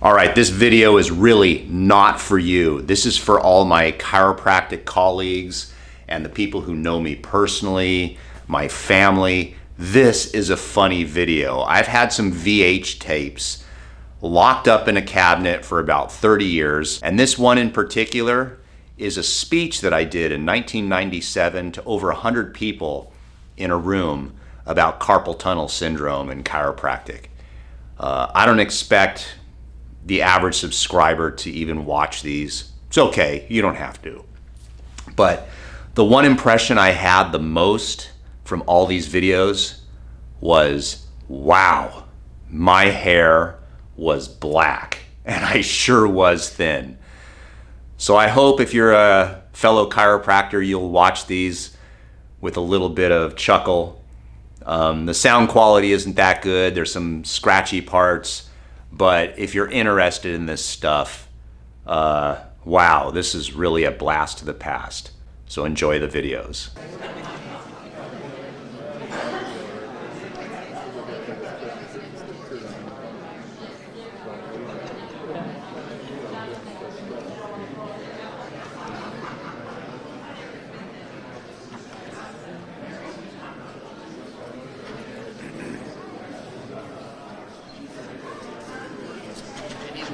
All right, this video is really not for you. This is for all my chiropractic colleagues and the people who know me personally, my family. This is a funny video. I've had some VH tapes locked up in a cabinet for about 30 years, and this one in particular is a speech that I did in 1997 to over 100 people in a room about carpal tunnel syndrome and chiropractic. I don't expect the average subscriber to even watch these. It's okay, you don't have to. But the one impression I had the most from all these videos was, wow, my hair was black and I sure was thin. So I hope if you're a fellow chiropractor, you'll watch these with a little bit of chuckle. The sound quality isn't that good. There's some scratchy parts. But if you're interested in this stuff, wow, this is really a blast to the past. So enjoy the videos.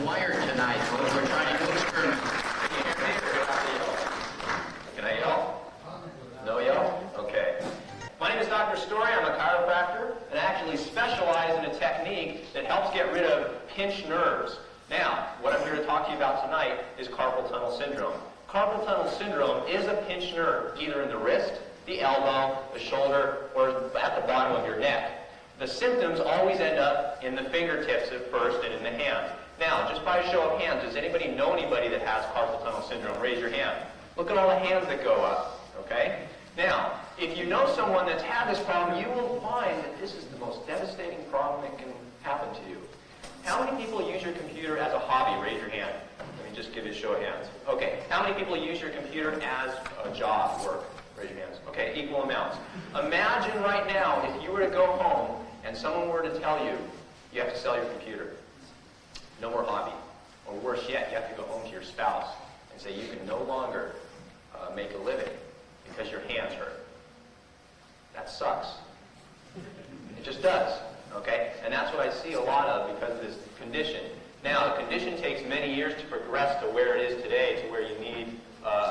Wired tonight, so we're trying to do experiments. Can you hear me or do I have to yell? Can I yell? No yell? Okay. My name is Dr. Story. I'm a chiropractor and actually specialize in a technique that helps get rid of pinched nerves. Now, what I'm here to talk to you about tonight is carpal tunnel syndrome. Carpal tunnel syndrome is a pinched nerve, either in the wrist, the elbow, the shoulder, or at the bottom of your neck. The symptoms always end up in the fingertips at first and in the hands. Now, just by a show of hands, does anybody know anybody that has carpal tunnel syndrome? Raise your hand. Look at all the hands that go up, okay? Now, if you know someone that's had this problem, you will find that this is the most devastating problem that can happen to you. How many people use your computer as a hobby? Raise your hand. Let me just give you a show of hands. Okay, how many people use your computer as a job, work? Raise your hands. Okay, equal amounts. Imagine right now if you were to go home and someone were to tell you, you have to sell your computer. No more hobby. Or worse yet, you have to go home to your spouse and say you can no longer make a living because your hands hurt. That sucks. It just does. Okay? And that's what I see a lot of because of this condition. Now, the condition takes many years to progress to where it is today, to where you need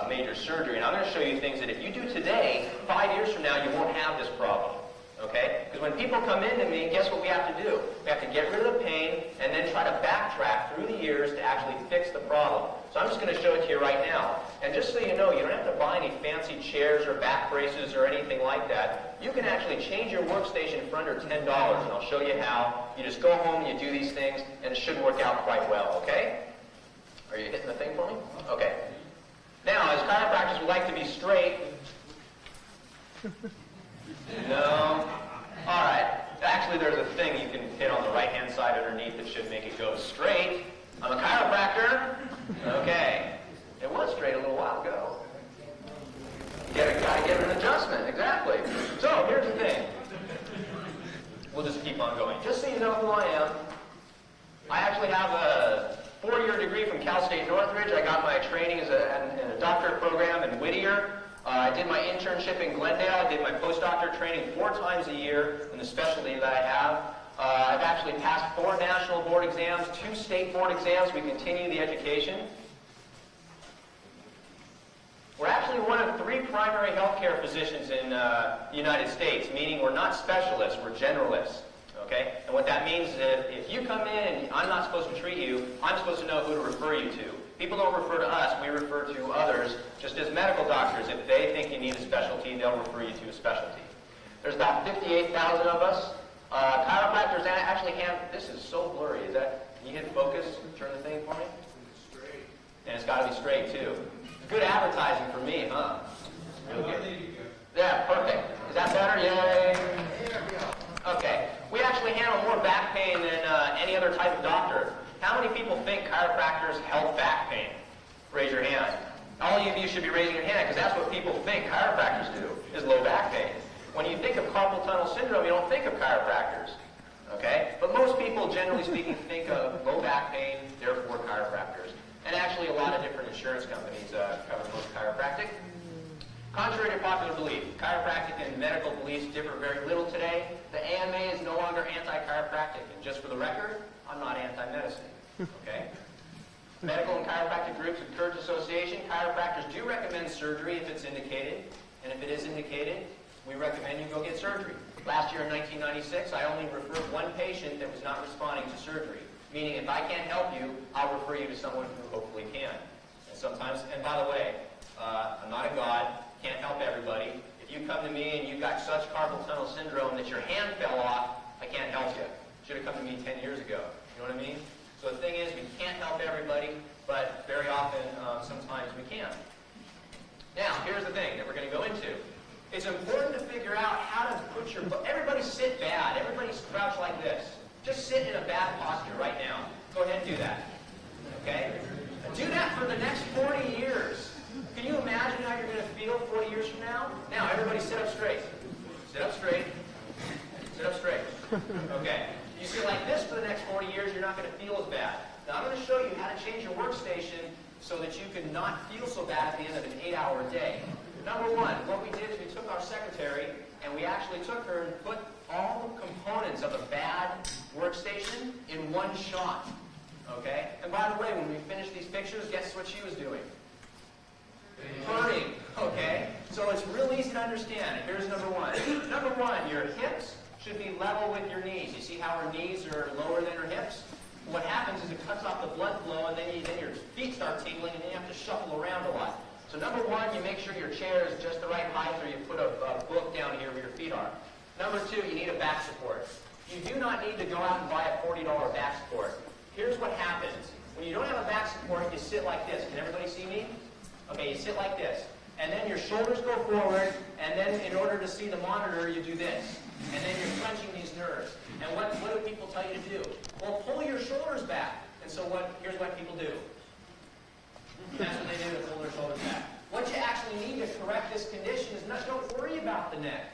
major surgery. And I'm going to show you things that if you do today, 5 years from now, you won't have this problem. Okay? Because when people come in to me, guess what we have to do? We have to get rid of the pain and then try to backtrack through the years to actually fix the problem. So I'm just going to show it to you right now. And just so you know, you don't have to buy any fancy chairs or back braces or anything like that. You can actually change your workstation for under $10, and I'll show you how. You just go home, you do these things, and it should work out quite well, okay? Are you hitting the thing for me? Okay. Now, as chiropractors, we like to be straight. No. All right. Actually, there's a thing you can hit on the right-hand side underneath that should make it go straight. I'm a chiropractor. Okay. It was straight a little while ago. Gotta get an adjustment. Exactly. So, here's the thing. We'll just keep on going. Just so you know who I am, I actually have a 4-year degree from Cal State Northridge. I got my training in a doctorate program in Whittier. I did my internship in Glendale. I did my postdoctorate training 4 times a year in the specialty that I have. I've actually passed 4 national board exams, 2 state board exams. We continue the education. We're actually one of 3 primary healthcare physicians in the United States, meaning we're not specialists, we're generalists. Okay? And what that means is that if you come in and I'm not supposed to treat you, I'm supposed to know who to refer you to. People don't refer to us, we refer to others. Just as medical doctors, if they think you need a specialty, they'll refer you to a specialty. There's about 58,000 of us. Chiropractors actually have, this is so blurry, is that, can you hit focus, turn the thing for me? Straight. And it's got to be straight too. Good advertising for me, huh? Real good. Yeah, perfect. Is that better? Yay. Okay. We actually handle more back pain than any other type of doctor. How many people think chiropractors help back pain? Raise your hand. All of you should be raising your hand because that's what people think chiropractors do, is low back pain. When you think of carpal tunnel syndrome, you don't think of chiropractors. Okay? But But most people, generally speaking, think of low back pain, therefore chiropractors. And actually a lot of different insurance companies cover most chiropractic. Contrary to popular belief, chiropractic and medical beliefs differ very little today. The AMA is no longer anti-chiropractic. And just for the record, I'm not anti-medicine. Okay? Medical and chiropractic groups of Kurt's Association, chiropractors do recommend surgery if it's indicated. And if it is indicated, we recommend you go get surgery. Last year in 1996, I only referred one patient that was not responding to surgery. Meaning if I can't help you, I'll refer you to someone who hopefully can. And sometimes, and by the way, I'm not a god, can't help everybody. If you come to me and you've got such carpal tunnel syndrome that your hand fell off, I can't help you. Should have come to me 10 years ago. You know what I mean? So the thing is, we can't help everybody, but very often, sometimes we can. Now, here's the thing that we're going to go into. It's important to figure out how to put your... Everybody sit bad. Everybody crouch like this. Just sit in a bad posture right now. Go ahead and do that. Okay? Do that for the next 40 years. Can you imagine how you're going to feel 40 years from now? Now, everybody sit up straight. Sit up straight. Sit up straight. Okay. You sit like this for the next 40 years, you're not going to feel as bad. Now, I'm going to show you how to change your workstation so that you can not feel so bad at the end of an 8-hour day. Number one, what we did is we took our secretary and we actually took her and put all the components of a bad workstation in one shot. Okay? And by the way, when we finished these pictures, guess what she was doing? Burning. Okay? So it's real easy to understand. Here's number one. Number one, your hips should be level with your knees. You see how her knees are lower than her hips? What happens is it cuts off the blood flow, and then your feet start tingling, and then you have to shuffle around a lot. So number one, you make sure your chair is just the right height, or you put a book down here where your feet are. Number two, you need a back support. You do not need to go out and buy a $40 back support. Here's what happens. When you don't have a back support, you sit like this. Can everybody see me? Okay, you sit like this. And then your shoulders go forward, and then in order to see the monitor, you do this. And then you're clenching these nerves. And what do people tell you to do? Well, pull your shoulders back. And so here's what people do. That's what they do to pull their shoulders back. What you actually need to correct this condition is don't worry about the neck.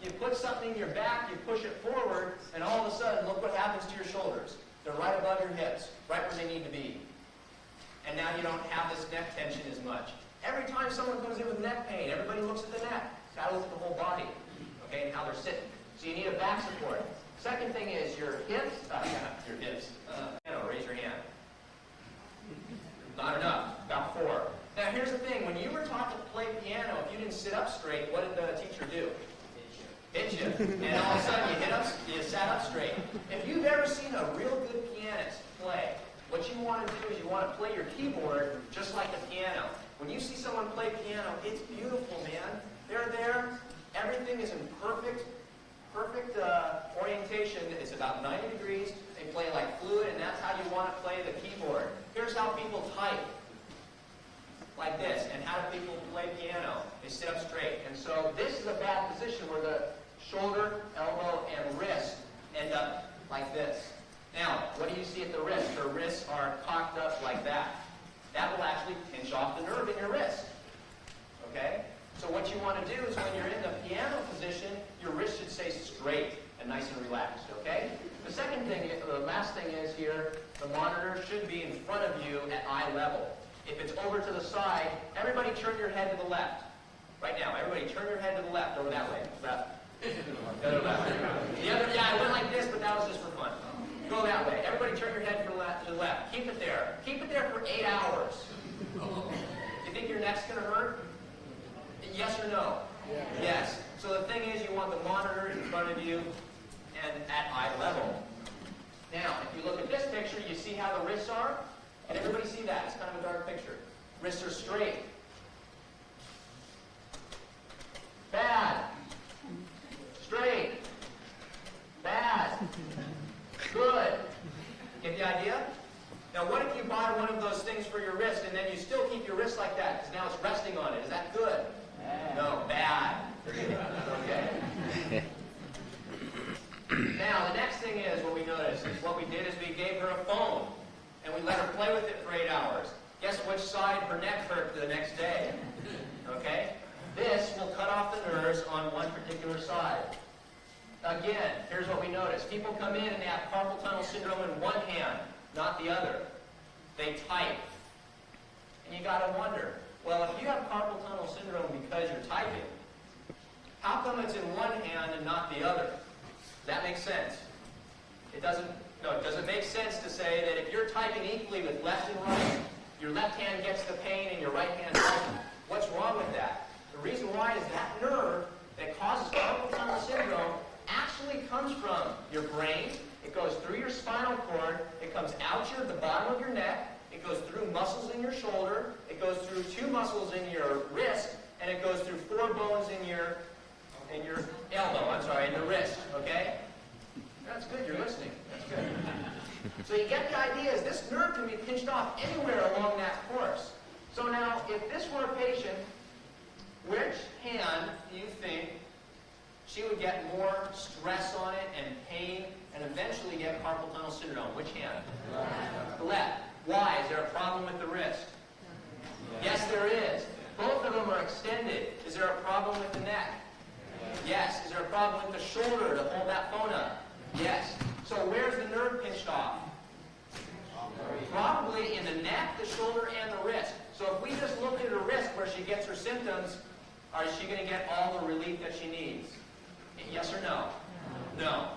You put something in your back, you push it forward, and all of a sudden, look what happens to your shoulders. They're right above your hips, right where they need to be. And now you don't have this neck tension as much. Every time someone comes in with neck pain, everybody looks at the neck. You've got to look at the whole body, okay, and how they're sitting. So you need a back support. Second thing is your hips. Your hips. Raise your hand. Not enough. About 4. Now here's the thing. When you were taught to play piano, if you didn't sit up straight, what did the teacher do? Hit you. And all of a sudden you sat up straight. If you've ever seen a real good pianist play, what you want to do is you want to play your keyboard just like a piano. When you see someone play piano, it's beautiful, man. They're there. Everything is in perfect orientation. It's about 90 degrees. They play like fluid, and that's how you want to play the keyboard. Here's how people type. Like this. And how do people play piano? They sit up straight. And so this is a bad position where the shoulder, elbow, and wrist end up like this. Now, what do you see at the wrist? Her wrists are cocked up like that. That will actually pinch off the nerve in your wrist. Okay? So what you want to do is when you're in the piano position, your wrist should stay straight and nice and relaxed. Okay? The last thing is here, the monitor should be in front of you at eye level. If it's over to the side, everybody turn your head to the left. Right now, everybody turn your head to the left, over that way. Left. The other left. I went like this, but that was just for fun. Go that way. Everybody turn your head to the left. Keep it there. Keep it there for 8 hours. You think your neck's going to hurt? Yes or no? Yeah. Yes. So the thing is, you want the monitor in front of you and at eye level. Now, if you look at this picture, you see how the wrists are? Can everybody see that? It's kind of a dark picture. Wrists are straight. Bad. Straight. Bad. Good. Get the idea? Now what if you buy one of those things for your wrist and then you still keep your wrist like that because now it's resting on it? Is that good? Bad. No, bad. Okay. Now the next thing is what we noticed is what we did is we gave her a phone and we let her play with it for 8 hours. Guess which side her neck hurt the next day? Okay? This will cut off the nerves on one particular side. Again, here's what we notice. People come in and they have carpal tunnel syndrome in one hand, not the other. They type. And you got to wonder, well, if you have carpal tunnel syndrome because you're typing, how come it's in one hand and not the other? Does that make sense? It doesn't make sense to say that if you're typing equally with left and right, your left hand gets the pain and your right hand doesn't. What's wrong with that? The reason why is that nerve that causes carpal tunnel syndrome actually comes from your brain. It goes through your spinal cord. It comes out the bottom of your neck. It goes through muscles in your shoulder. It goes through 2 muscles in your wrist, and it goes through 4 bones in your elbow. In the wrist. Okay? That's good. You're listening. That's good. So you get the idea is this nerve can be pinched off anywhere along that course. So now, if this were a patient, which hand do you think she would get more stress on it and pain and eventually get carpal tunnel syndrome? Which hand? Left. Left. Why? Is there a problem with the wrist? Yes, there is. Both of them are extended. Is there a problem with the neck? Yes. Is there a problem with the shoulder to hold that phone up? Yes. So where's the nerve pinched off? Probably in the neck, the shoulder, and the wrist. So if we just look at her wrist where she gets her symptoms, is she going to get all the relief that she needs? Yes or no? No.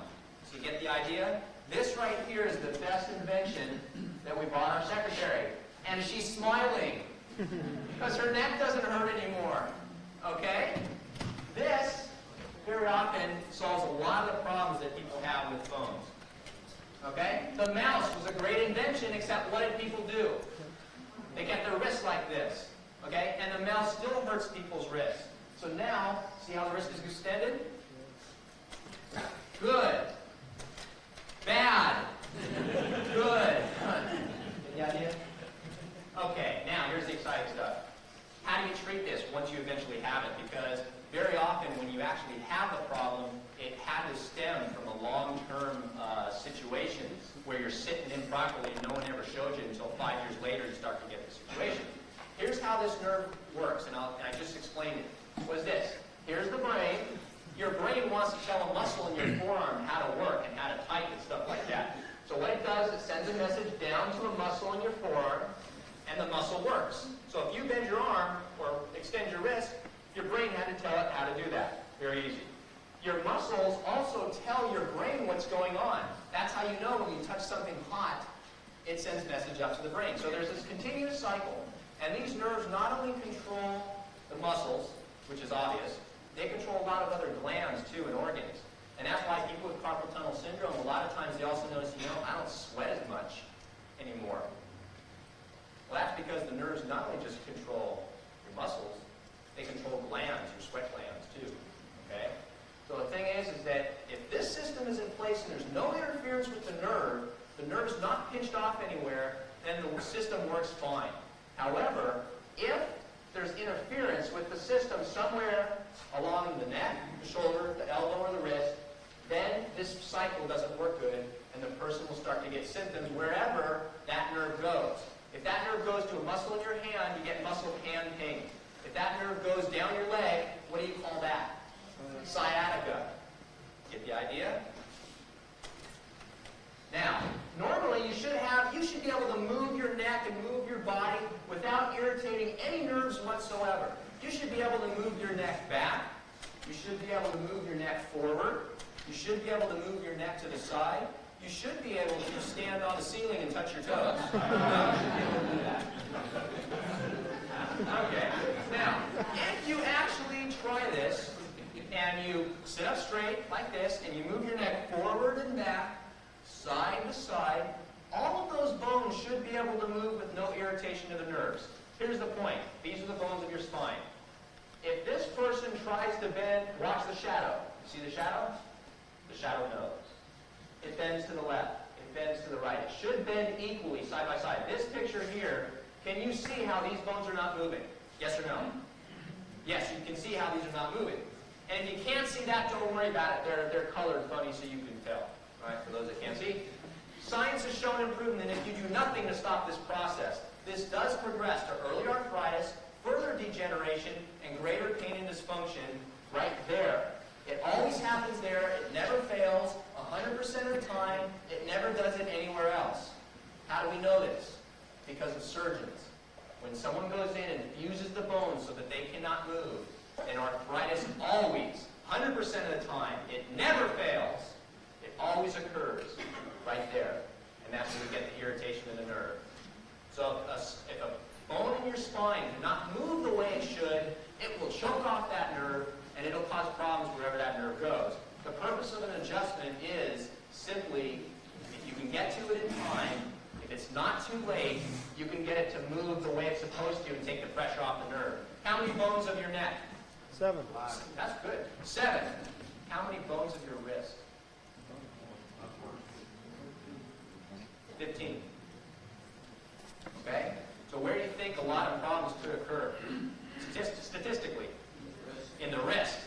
So you get the idea? This right here is the best invention that we bought our secretary. And she's smiling because her neck doesn't hurt anymore. Okay? This, very often, solves a lot of the problems that people have with phones. Okay? The mouse was a great invention, except what did people do? They get their wrists like this. Okay? And the mouse still hurts people's wrists. So now, see how the wrist is extended? Good. Bad. Good. Get the idea? Okay, now here's the exciting stuff. How do you treat this once you eventually have it? Because very often when you actually have the problem, it had to stem from a long-term situation where you're sitting improperly and no one ever showed you until 5 years later you start to get the situation. Here's how this nerve works, and I just explained it. What is this? Here's the brain. Your brain wants to tell a muscle in your forearm how to work and how to tighten and stuff like that. So what it does, it sends a message down to a muscle in your forearm, and the muscle works. So if you bend your arm or extend your wrist, your brain had to tell it how to do that. Very easy. Your muscles also tell your brain what's going on. That's how you know when you touch something hot, it sends message up to the brain. So there's this continuous cycle. And these nerves not only control the muscles, which is obvious, they control a lot of other glands too and organs. And that's why people with carpal tunnel syndrome, a lot of times they also notice, I don't sweat as much anymore. Well, that's because the nerves not only just control your muscles, they control glands, your sweat glands too. Okay? So the thing is that if this system is in place and there's no interference with the nerve is not pinched off anywhere, then the system works fine. However, if there's interference with the system somewhere along the neck, the shoulder, the elbow, or the wrist, then this cycle doesn't work good, and the person will start to get symptoms wherever that nerve goes. If that nerve goes to a muscle in your hand, you get muscle hand pain. If that nerve goes down your leg, what do you call that? Sciatica. Get the idea? Now, normally you should be able to move your neck and move your body without irritating any nerves whatsoever. You should be able to move your neck back. You should be able to move your neck forward. You should be able to move your neck to the side. You should be able to stand on the ceiling and touch your toes. You should be able to do that. Okay. Now, if you actually try this, and you sit up straight like this, and you move your neck forward and back, side to side, all of those bones should be able to move with no irritation to the nerves. Here's the point. These are the bones of your spine. If this person tries to bend, watch the shadow. See the shadow? The shadow knows. It bends to the left. It bends to the right. It should bend equally, side by side. This picture here, can you see how these bones are not moving? Yes or no? Yes, you can see how these are not moving. And if you can't see that, don't worry about it. They're colored funny so you can tell. Right? For those that can't see. Science has shown improvement if you do nothing to stop this process. This does progress to early arthritis, further degeneration, and greater pain and dysfunction right there. It always happens there. It never fails. 100% of the time, it never does it anywhere else. How do we know this? Because of surgeons. When someone goes in and fuses the bones so that they cannot move, and arthritis always, 100% of the time, it never fails. It always occurs right there. And that's where we get the irritation in the nerve. So if a bone in your spine cannot move the way it should, it will choke off that nerve, and it'll cause problems wherever that nerve goes. The purpose of an adjustment is simply, if you can get to it in time, if it's not too late, you can get it to move the way it's supposed to and take the pressure off the nerve. How many bones of your neck? 7. That's good. 7. How many bones of your wrist? 15. Okay? So where do you think a lot of problems could occur? Statistically. In the wrist.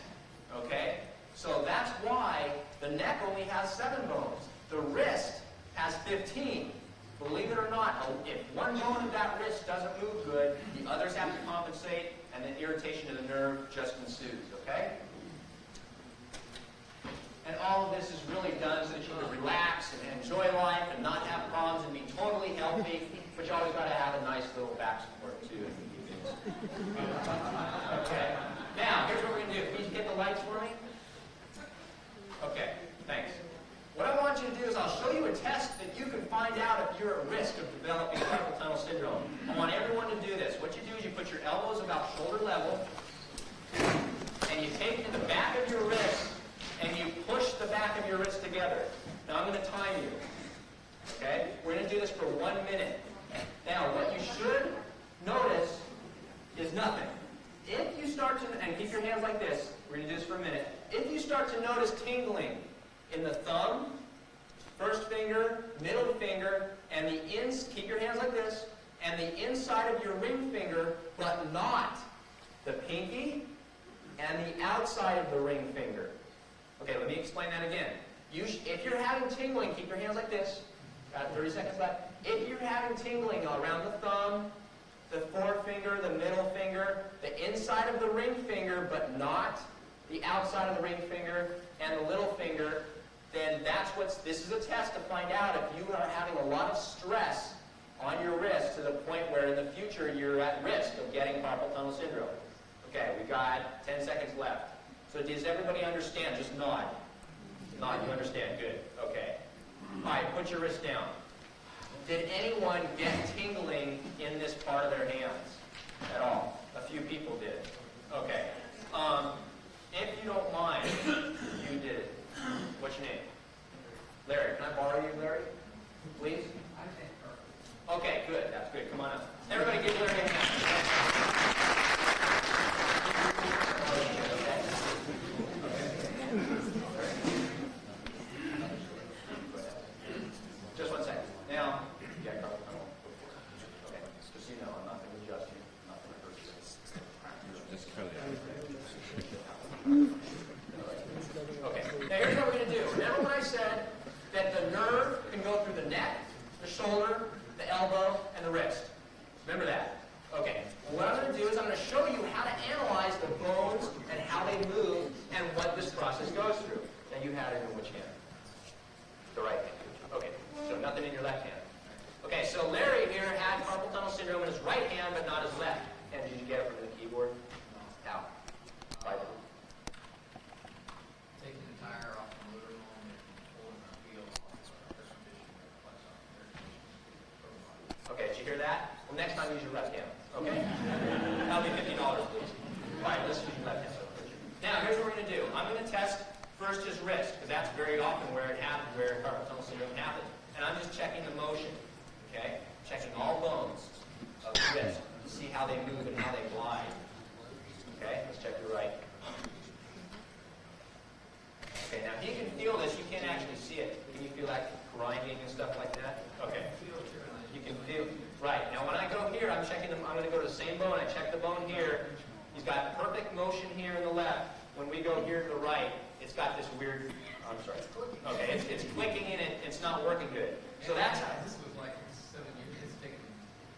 Okay? So that's why the neck only has 7 bones. The wrist has 15. Believe it or not, if one bone of that wrist doesn't move good, the others have to compensate, and the irritation to the nerve just ensues. Okay? And all of this is really done so that you can relax and enjoy life and not have problems and be totally healthy. But you always got to have a nice little back support too. Okay. Now, here's what we're going to do. Can you hit the lights for me? Okay. Thanks. What I want you to do is I'll show you a test that you can find out if you're at risk of developing carpal tunnel syndrome. I want everyone to do this. What you do is you put your elbows about shoulder level, and you take the back of your wrist and you push the back of your wrist together. Now I'm going to time you. Okay? We're going to do this for 1 minute. Now, what you should notice is nothing. If you start to, and keep your hands like this, we're going to do this for a minute. If you start to notice tingling in the thumb, first finger, middle finger, and keep your hands like this, and the inside of your ring finger, but not the pinky and the outside of the ring finger. Okay, let me explain that again. If you're having tingling, keep your hands like this. Got 30 seconds left. If you're having tingling around the thumb, the forefinger, the middle finger, the inside of the ring finger, but not the outside of the ring finger and the little finger, then this is a test to find out if you are having a lot of stress on your wrist to the point where in the future you're at risk of getting carpal tunnel syndrome. Okay, we got 10 seconds left. So does everybody understand? Just nod. Nod, you understand. Good. Okay. All right, put your wrist down. Did anyone get tingling in this part of their hands at all? A few people did. Okay. If you don't mind, you did it. What's your name? Larry. Can I borrow you, Larry? Please? Okay, good. That's good. Come on up. Everybody give Larry a hand. Just 1 second. Now, yeah, Carl, come on. Okay, just so you know, I'm not going to adjust you. I'm not going to hurt you. Just cut it out. Okay, now here's what we're going to do. Remember when I said that the nerve can go through the neck, the shoulder, the elbow, and the wrist? Remember that? Okay, well, what I'm going to do is I'm going to show you how to analyze the bones and how they move and what this process goes through. Now you had it in which hand? The right hand. Okay, so nothing in your left hand. Okay, so Larry here had carpal tunnel syndrome in his right hand, but not his left. And did you get it from the keyboard? How? By the taking the tire off the motor home and pulling the wheel off the transmission or Okay, did you hear that? Well, next time use your left hand. Okay? That'll be $50, please. All right, let's use your left hand. Now, here's what we're going to do. I'm going to test first his wrist, because that's very often where it happens, where carpal tunnel syndrome happens. And I'm just checking the motion. Okay? Checking all bones of the wrist to see how they move and how they glide. Okay? Let's check your right. Okay, now he can feel this. You can't actually see it. Can you feel that grinding and stuff like that? Okay. You can feel. Right. Now when I go here, I'm checking them. I'm going to go to the same bone. I check the bone here. He's got perfect motion here in the left. When we go here to the right, it's got this weird. I'm sorry. Okay, it's clicking in it. It's not working good. So that's. This was like 7 years. It's taken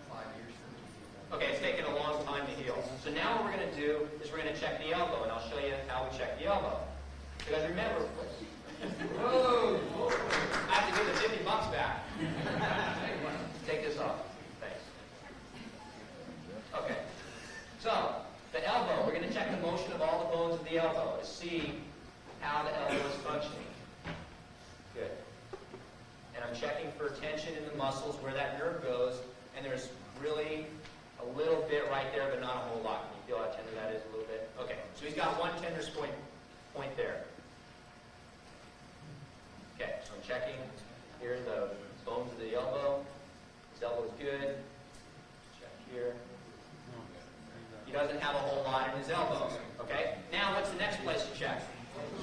5 years for me to heal. Okay, it's taken a long time to heal. So now what we're going to do is we're going to check the elbow, and I'll show you how we check the elbow. You guys remember? Whoa! I have to give the 50 bucks back. Take this off. Thanks. Okay. So, the elbow. We're going to check the motion of all the bones of the elbow to see how the elbow is functioning. Good. And I'm checking for tension in the muscles where that nerve goes, and there's really a little bit right there, but not a whole lot. Can you feel how tender that is a little bit? Okay, so he's got one tender point there. Okay, so I'm checking here the bones of the elbow. His elbow's good. Check here. He doesn't have a whole lot in his elbows. Okay, now what's the next place to check?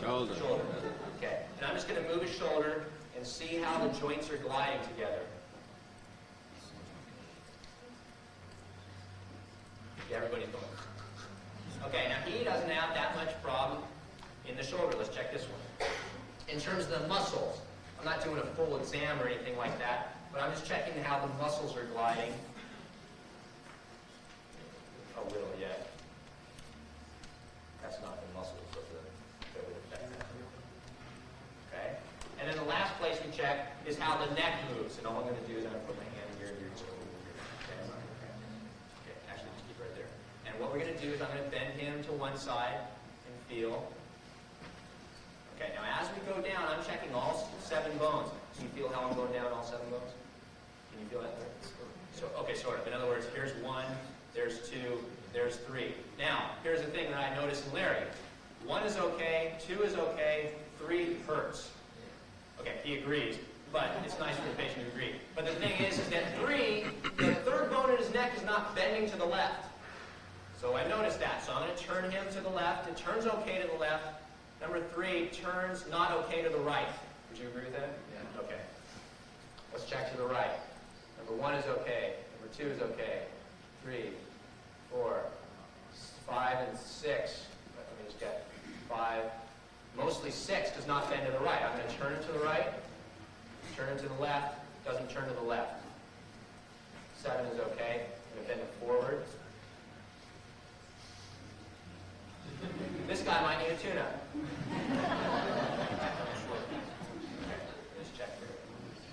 Shoulder. Shoulder. Okay, and I'm just going to move his shoulder and see how the joints are gliding together. Okay, everybody's going. Okay, now he doesn't have that much problem in the shoulder. Let's check this one. In terms of the muscles, I'm not doing a full exam or anything like that, but I'm just checking how the muscles are gliding. A little, yeah. That's not the muscles of that would affect that. Okay? And then the last place we check is how the neck moves. And all I'm going to do is I'm going to put my hand here and you're just going to move your head. Okay, actually, just keep right there. And what we're going to do is I'm going to bend him to one side and feel. Okay, now as we go down, I'm checking all 7 bones. Can you feel how I'm going down all 7 bones? Can you feel that there? So, okay, sort of. In other words, here's 1, there's 2, there's 3. Now, here's the thing that I noticed in Larry. 1 is okay, 2 is okay, 3 hurts. Okay, he agrees, but it's nice for the patient to agree. But the thing is that 3, the third bone in his neck is not bending to the left. So I noticed that. So I'm going to turn him to the left. It turns okay to the left. Number 3 turns not okay to the right. Would you agree with that? Yeah. Okay. Let's check to the right. Number 1 is okay. Number 2 is okay. 3, 4, 5, and 6. Let me just get 5. Mostly 6 does not bend to the right. I'm going to turn it to the right, turn it to the left, doesn't turn to the left. 7 is okay. I'm going to bend it forward. This guy might need a tune-up. Just check here.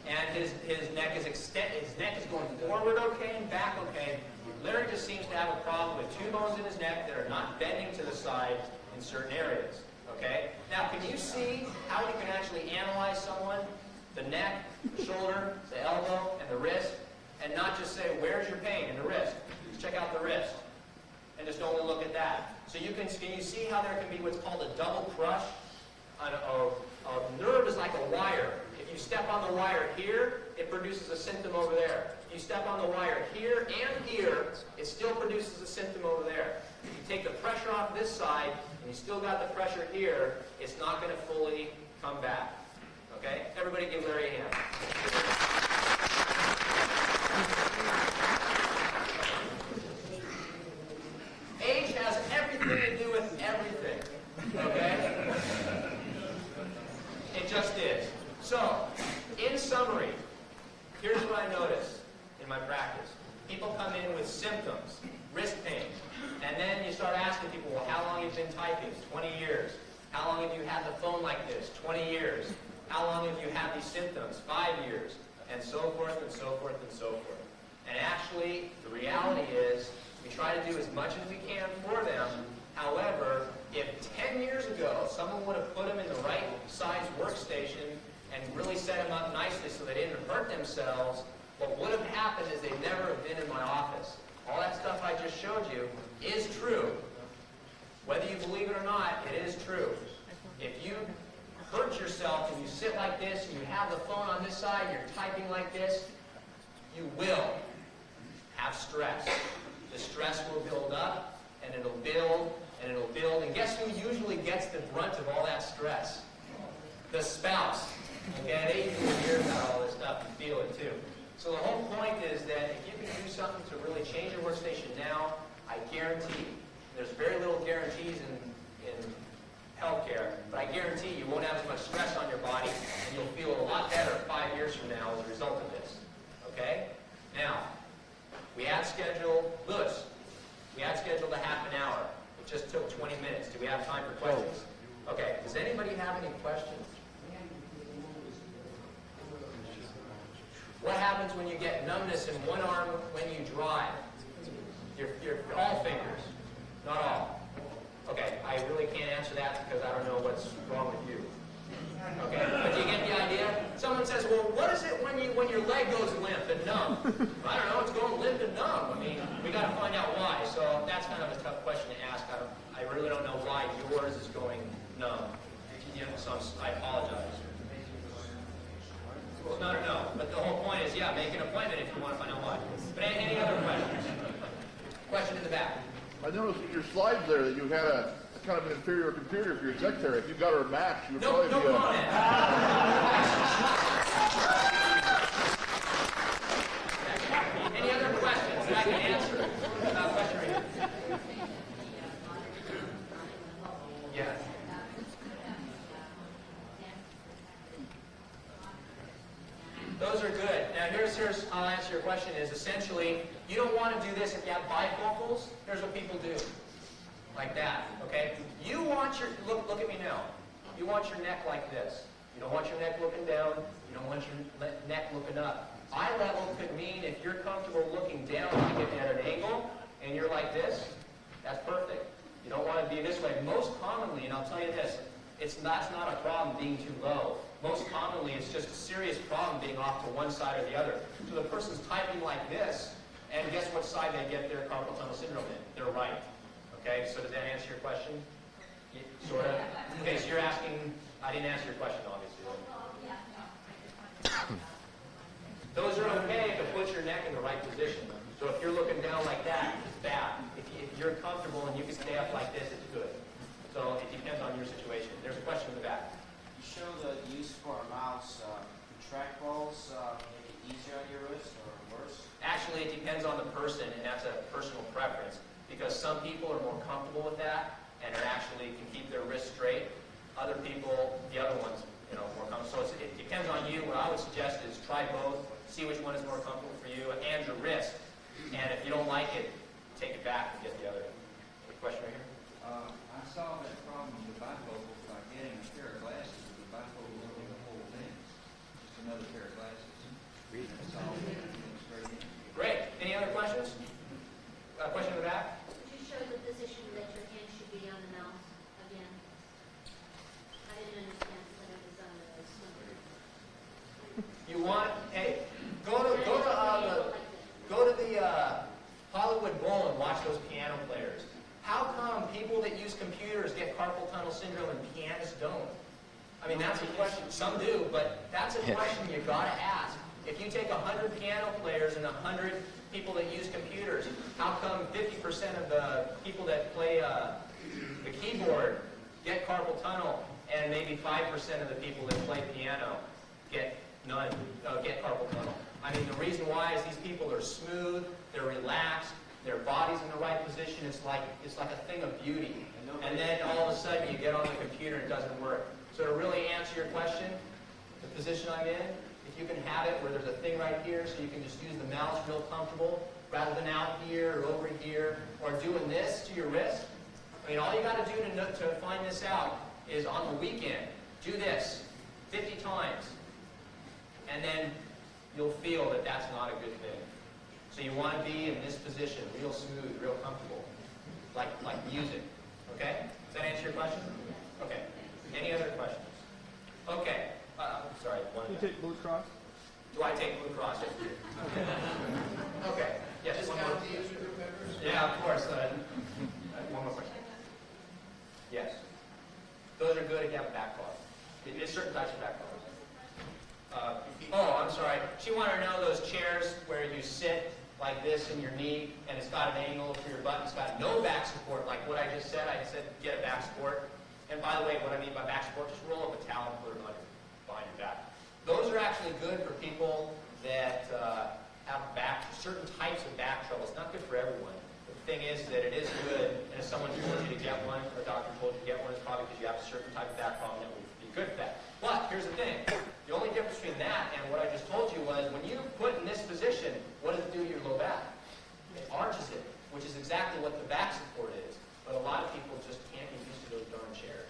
And his neck is his neck is going forward okay and back okay. Larry just seems to have a problem with 2 bones in his neck that are not bending to the side in certain areas. Okay? Now, can you see how you can actually analyze someone, the neck, the shoulder, the elbow, and the wrist, and not just say, where's your pain in the wrist? Just check out the wrist. And just only look at that. So can you see how there can be what's called a double crush? A nerve is like a wire. If you step on the wire here, it produces a symptom over there. If you step on the wire here and here, it still produces a symptom over there. If you take the pressure off this side, and you still got the pressure here, it's not going to fully come back. Okay? Everybody give Larry a hand. Age has everything to do with everything. Okay? It just is. So, in summary, here's what I notice in my practice. People come in with symptoms, wrist pain, and then you start asking people, well, how long have you been typing? 20 years. How long have you had the phone like this? 20 years. How long have you had these symptoms? 5 years. And so forth and so forth and so forth. And actually, the reality is, we try to do as much as we can for them. However, if 10 years ago, someone would have put them in the right size workstation and really set them up nicely so they didn't hurt themselves, what would have happened is they'd never have been in my office. All that stuff I just showed you is true. Whether you believe it or not, it is true. If you hurt yourself and you sit like this and you have the phone on this side and you're typing like this, you will have stress. The stress will build up, and it'll build, and it'll build. And guess who usually gets the brunt of all that stress? The spouse. Okay, they usually hear about all this stuff and feel it too. So the whole point is that if you can do something to really change your workstation now, I guarantee, there's very little guarantees in healthcare, but I guarantee you won't have as much stress on your body, and you'll feel a lot better 5 years from now as a result of this. Okay? Now, we had scheduled, Lewis, we had scheduled a half an hour. It just took 20 minutes. Do we have time for questions? Okay, does anybody have when you get numbness in one arm when you drive? All fingers, not all. Okay, I really can't answer that because I don't know what's wrong with you. Okay, but do you get the idea? Someone says, well, what is it when your leg goes limp and numb? I don't know, it's going limp and numb. I mean, we got to find out why. So that's kind of a tough question to ask. I really don't know why yours is going numb. So I apologize. Well, no. But the whole point is, yeah, make an appointment if you want to find out why. But any other questions? Question in the back. I noticed in your slides there that you had a kind of an inferior computer for your secretary. If you got her a Mac, she would probably No be comment. Any other questions that I can answer? Question right here. Yeah. Those are good. Now here's I'll answer your question is essentially you don't want to do this if you have bifocals. Here's what people do. Like that. Okay? You want your look at me now. You want your neck like this. You don't want your neck looking down. You don't want your neck looking up. Eye level could mean if you're comfortable looking down like at an angle and you're like this, that's perfect. You don't want to be this way. Most commonly, and I'll tell you this, that's not a problem being too low. Most commonly, it's just a serious problem being off to one side or the other. So the person's typing like this, and guess what side they get their carpal tunnel syndrome in? They're right. Okay, so does that answer your question? Sort of? Okay, so you're asking, I didn't answer your question, obviously. Those are okay to put your neck in the right position. So if you're looking down like that, it's bad. If you're comfortable and you can stay up like this, it's good. So it depends on your situation. There's a question in the back. You show the use for a mouse. Track balls make it easier on your wrist or worse? Actually, it depends on the person, and that's a personal preference. Because some people are more comfortable with that, and are actually can keep their wrist straight. Other people, the other ones, more comfortable. So it depends on you. What I would suggest is try both, see which one is more comfortable for you and your wrist. And if you don't like it, take it back and get the other. Any question right here? I saw that problem with bifocals by getting a pair of glasses. The bifocals over the whole thing. Just another pair of glasses. That's all. Straight in. Great. Any other questions? Question in the back? Could you show the position that your hand should be on the mouse again? I didn't understand when it was on the stomach. You want? Hey, go to the Hollywood Bowl and watch those piano players. How come people that use computers get carpal tunnel syndrome and pianists don't? I mean, that's a question. Some do, but that's a question you got to ask. If you take 100 piano players and 100 people that use computers, how come 50% of the people that play the keyboard get carpal tunnel, and maybe 5% of the people that play piano get carpal tunnel? I mean, the reason why is these people are smooth, they're relaxed, their body's in the right position. It's like a thing of beauty. And then all of a sudden you get on the computer and it doesn't work. So to really answer your question, the position I'm in, if you can have it where there's a thing right here so you can just use the mouse real comfortable rather than out here or over here or doing this to your wrist. I mean, all you got to do to find this out is on the weekend, do this 50 times. And then you'll feel that that's not a good thing. So you want to be in this position, real smooth, real comfortable, like music. Okay? Does that answer your question? Okay. Any other questions? Okay. Sorry. Do you take Blue Cross? Do I take Blue Cross? Okay. Okay. Yes. One more. Discount to user group members? Yeah, of course. One more question. Yes. Those are good if you have a back problem. There's certain types of back problems. I'm sorry. She wanted to know those chairs where you sit like this in your knee, and it's got an angle for your butt. It's got no back support, like what I just said. I said get a back support. And by the way, what I mean by back support, just roll up a towel and put it behind your back. Those are actually good for people that have certain types of back trouble. It's not good for everyone. But the thing is that it is good, and if someone told you to get one, or a doctor told you to get one, it's probably because you have a certain type of back problem that would be good for that. But here's the thing. The only difference between that and what I just told you was when you put in this position, what does it do to your low back? It arches it, which is exactly what the back support is. But a lot of people just can't get used to those darn chairs.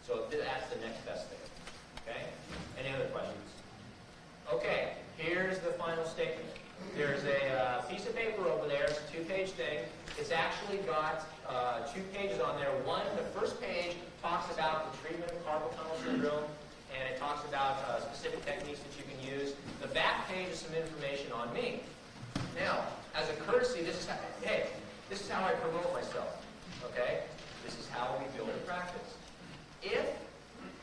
So that's the next best thing. Okay? Any other questions? Okay, here's the final statement. there. It's a 2-page thing. It's actually got 2 pages on there. One, the first page talks about the treatment of carpal tunnel syndrome, and it talks about specific techniques that you can use. The back page is some information on me. Now, as a courtesy, this is how I promote myself. Okay? This is how we build a practice. If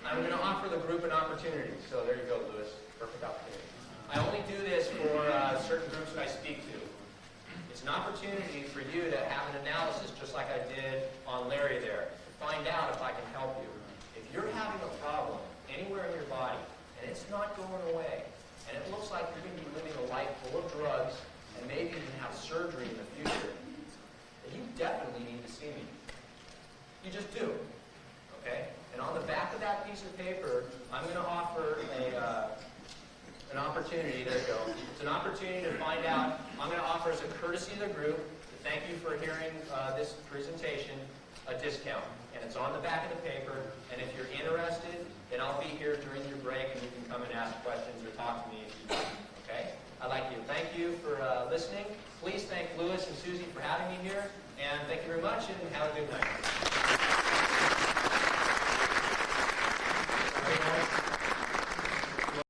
I'm going to offer the group an opportunity, so there you go, Lewis, perfect opportunity. I only do this for certain groups that I speak to. It's an opportunity for you to have an analysis, just like I did on Larry there, to find out if I can help you. If you're having a problem anywhere in your body, and it's not going away, and it looks like you're going to be living a life full of drugs, and maybe even have surgery in the future, then you definitely need to see me. You just do. Okay? And on the back of that piece of paper, I'm going to offer an opportunity. There you go. It's an opportunity to find out. I'm going to offer as a courtesy of the group, to thank you for hearing this presentation, a discount. And it's on the back of the paper. And if you're interested, then I'll be here during your break, and you can come and ask questions or talk to me if you want. Okay? I'd like to thank you for listening. Please thank Lewis and Susie for having me here. And thank you very much, and have a good night.